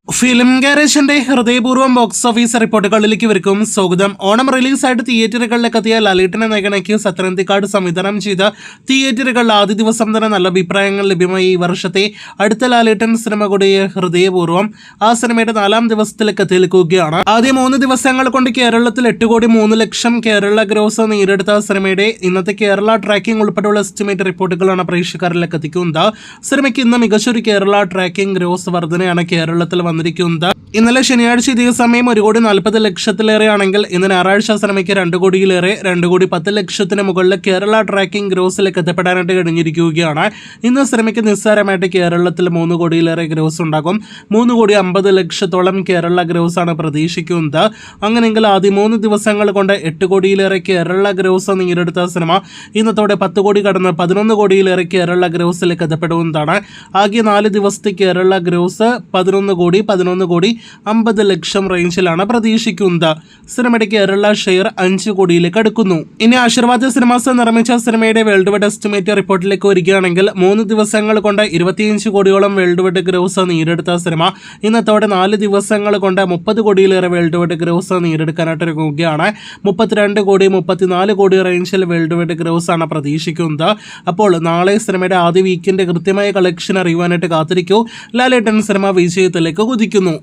Film ഗാരേജിന്റെ ഹൃദയപൂർവ്വം box office റിപ്പോർട്ടുകളിലേക്ക് വരും സ്വാഗതം. ഓണം റിലീസായിട്ട് തിയേറ്ററുകളിലെത്തിയ ലാലേട്ടനെ നായകനാക്കി സത്യനന്ദിക്കാട് സംവിധാനം ചെയ്ത തിയേറ്ററുകളിൽ ആദ്യ ദിവസം തന്നെ നല്ല അഭിപ്രായങ്ങൾ ലഭ്യമായി. ഈ വർഷത്തെ അടുത്ത ലാലേട്ടൻ സിനിമ കൂടിയ ഹൃദയപൂർവ്വം ആ സിനിമയുടെ 4-ാം ദിവസത്തിലേക്ക് എത്തി നിൽക്കുകയാണ്. ആദ്യ 3 ദിവസങ്ങൾ കൊണ്ട് കേരളത്തിൽ 8,03,00,000 കേരള ഗ്രോസ് നേടിയെടുത്ത സിനിമയുടെ ഇന്നത്തെ കേരള ട്രാക്കിംഗ് ഉൾപ്പെടെയുള്ള എസ്റ്റിമേറ്റ് റിപ്പോർട്ടുകളാണ് പ്രേക്ഷകരിലേക്ക് എത്തിക്കുന്നത്. സിനിമയ്ക്ക് ഇന്ന് മികച്ചൊരു കേരള ട്രാക്കിംഗ് ഗ്രോസ് വർധനയാണ് കേരളത്തിൽ വന്നിരിക്കുന്നത്. ഇന്നലെ ശനിയാഴ്ച ഇതേ സമയം 1,40,00,000 ആണെങ്കിൽ ഇന്ന് ഞായറാഴ്ച സിനിമയ്ക്ക് 2 കോടിയിലേറെ 2,10,00,000 മുകളിൽ കേരള ട്രാക്കിംഗ് ഗ്രോസിലേക്ക് എത്തപ്പെടാനായിട്ട് കഴിഞ്ഞിരിക്കുകയാണ്. ഇന്ന് സിനിമയ്ക്ക് നിസ്സാരമായിട്ട് കേരളത്തിൽ 3 കോടിയിലേറെ ഗ്രോസ് ഉണ്ടാകും. 3,50,00,000 കേരള ഗ്രോസ് ആണ് പ്രതീക്ഷിക്കുന്നത്. അങ്ങനെയെങ്കിൽ ആദ്യ 3 ദിവസങ്ങൾ കൊണ്ട് 8 കോടിയിലേറെ കേരള ഗ്രോസ് നേടിയെടുത്ത സിനിമ ഇന്നത്തോടെ 10 കോടി കടന്ന് 11 കോടിയിലേറെ കേരള ഗ്രോസിലേക്ക് എത്തപ്പെടുന്നതാണ്. ആകെ 4 ദിവസത്തെ കേരള ഗ്രോസ് 11 കോടി 50,00,000 റേഞ്ചിലാണ് പ്രതീക്ഷിക്കുന്നത്. സിനിമയുടെ കേരള ഷെയർ 5 കോടിയിലേക്ക് അടുക്കുന്നു. ഇനി ആശീർവാദ് സിനിമാസ് നിർമ്മിച്ച സിനിമയുടെ വേൾഡ് വൈഡ് എസ്റ്റിമേറ്റ് റിപ്പോർട്ടിലേക്ക് വരികയാണെങ്കിൽ 3 ദിവസങ്ങൾ കൊണ്ട് 25 കോടിയോളം വേൾഡ് വൈഡ് ഗ്രോസ് നേടിയെടുത്ത സിനിമ ഇന്നത്തോടെ 4 ദിവസങ്ങൾ കൊണ്ട് 30 കോടിയിലേറെ വേൾഡ് വൈഡ് ഗ്രോസ് നേടിയെടുക്കാനായിട്ട് ഒരുങ്ങുകയാണ്. 32 കോടി 34 കോടി റേഞ്ചിൽ വേൾഡ് വൈഡ് ഗ്രോസ് ആണ് പ്രതീക്ഷിക്കുന്നത്. അപ്പോൾ നാളെ സിനിമയുടെ ആദ്യ വീക്കിന്റെ കൃത്യമായ കളക്ഷൻ അറിയുവാനായിട്ട് കാത്തിരിക്കൂ. ലാലേട്ടൻ സിനിമ വിജയത്തിലേക്ക് കുതിക്കുന്നു.